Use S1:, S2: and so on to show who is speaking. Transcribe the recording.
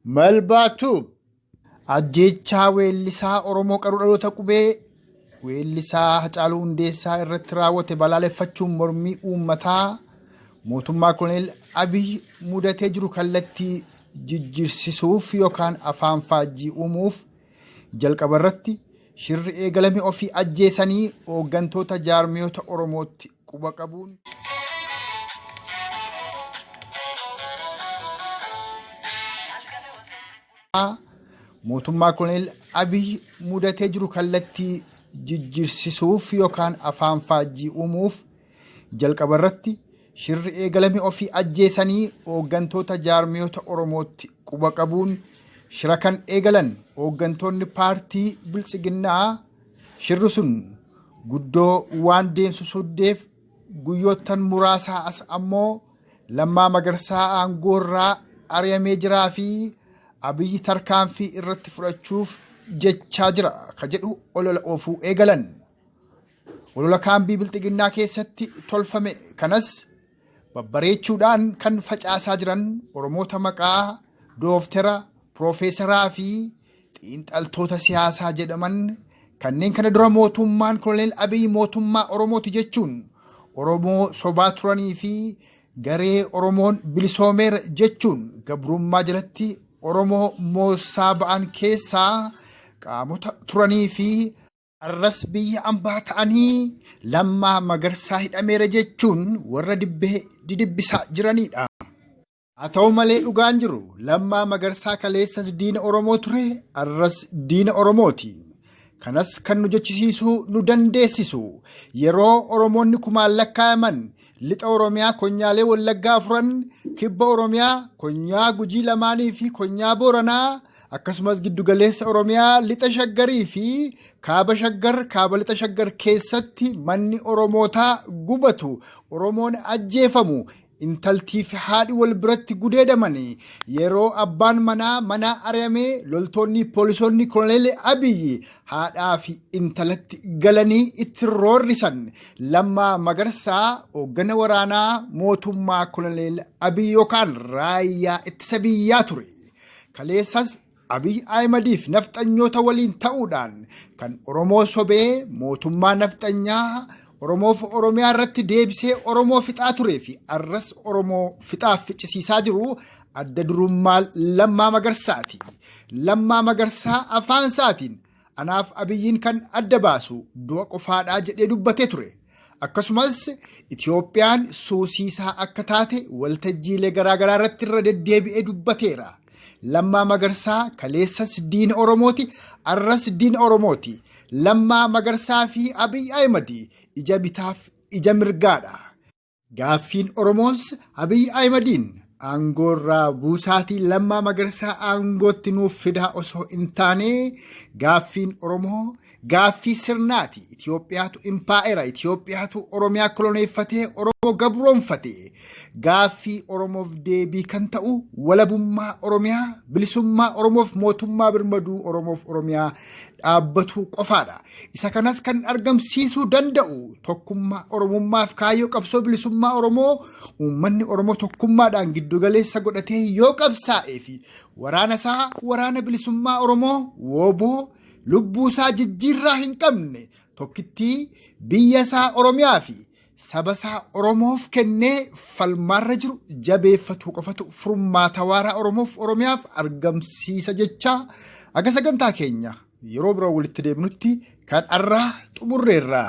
S1: Meelbaatube ajjeechaa weellisaa Oromoo qaruu dhaloota qubee weellisaa Hacaaluu Hundeessaa irratti raawwate balaaleffachuun mormii uummataa mootummaa Koloneel Abiyyi mudatee jiru kallattii jijjiirsisuuf yookaan afaan faajjii uumuuf jalqaba irratti shirri eegalame ofii ajjeesanii hooggantoota jaarmiyoota Oromootti quba qabuun mootummaa Koloneel Abiyyi mudatee jiru kallattii jijjiirsisuuf yookaan afaan faajjii uumuuf jalqaba irratti shirri eegalame ofii ajjeesanii hooggantoota jaarmiyoota Oromootti quba qabuun shira kan eegalan hooggantoonni paartii Biltsiginnaa shirri sun guddoo waan deemsu suddeef guyyoottan muraasaa as ammoo Lammaa Magarsaa aangoorraa ari'amee jiraa fi Abiyyi tarkaanfii irratti fudhachuuf jechaa jira ka jedhu olola oofuu eegalan. Olola kaambii Biltsiginnaa keessatti tolfame kanas babbareechuudhaan kan facaasaa jiran Oromoota maqaa dooktara, piroofeesaraa fi xiinxaltoota siyaasaa jedhaman kanneen kana dura mootummaan Koloneel Abiyyi mootummaa Oromooti jechuun Oromoo sobaa turanii fi garee Oromoon bilisoomeera jechuun gabrummaa jalatti Oromoo moosaa ba'an keessaa qaamota turanii fi arras biyya ambaa ta'anii Lammaa Magarsaa hidhameera jechuun warra didibbisaa jiranidha. Haa ta'u malee dhugaan jiru Lammaa Magarsaa kaleessas diina Oromoo ture arras diina Oromooti. Kanas kan nu jechisiisuu nu dandeessisu yeroo Oromoonni kumaan lakkaa'aman lixa Oromiyaa konyaalee Wallaggaa afuran kibba Oromiyaa konyaa Gujii lamaanii fi konyaa Booranaa akkasumas giddugaleessa Oromiyaa lixa Shaggarii fi kaaba Shaggar kaaba lixa Shaggar keessatti manni Oromootaa gubatu Oromoon ajjeefamu intaltii fi haadhi wal biratti gudeedamanii yeroo abbaan manaa ari'amee loltoonni poolisoonni Koloneel Abiyyi haadhaa fi intalatti galanii itti roorrisan Lammaa Magarsaa hooggana waraanaa mootummaa Koloneel Abiyyi yookaan raayyaa ittisa biyyaa ture. Kaleessas Abiyyi Ahimadiif nafxanyoota waliin ta'uudhaan kan Oromoo sobee mootummaa nafxanyaa Oromoof Oromiyaa irratti deebisee Oromoo fixaa turee fi arras Oromoo fixaaf ficcisiisaa jiru adda durummaa Lammaa Magarsaati. Lammaa Magarsaa afaan isaatiin anaaf Abiyyiin kan adda baasu du'a qofaadhaa jedhee dubbatee ture. Akkasumas Itoophiyaan suusiisaa akka taate waltajjiilee garaagaraa irratti irra deddeebi'ee dubbateera. Lammaa Magarsaa kaleessas diina Oromooti arras diina Oromooti. Lammaa Magarsaa fi Abiyyi Ahimadi ija bitaaf ija mirgaadha. Gaaffiin Oromoos Abiyyi Ahimadiin aangoorraa buusaatii Lammaa Magarsaa aangootti nuuf fidaa osoo hin taane gaaffiin Oromoo gaaffii sirnaati. Itoophiyaatu impaa'era. Itoophiyaatu Oromiyaa koloneeffatee Oromoo gabroonfate. Gaaffii Oromoof deebii kan ta'u walabummaa Oromiyaa bilisummaa Oromoof mootummaa birmaduu Oromoof Oromiyaa dhaabbatu qofaadha. Isa kanas kan argamsiisuu danda'u tokkummaa Oromummaaf kaayyoo qabsoo bilisummaa Oromoo uummanni Oromoo tokkummaadhaan giddugaleessa godhatee yoo qabsaa'ee fi waraana isaa waraana bilisummaa Oromoo wooboo lubbuu isaa jijjiirraa hin qabne tokkittii biyya isaa Oromiyaa fi saba isaa Oromoof kennee falmaarra jiru jabeeffatu qofatu furmaata waaraa Oromoof Oromiyaaf argamsiisa jecha aga sagantaa keenya yeroo biroo walitti deebinutti kan arraa xumurreerra.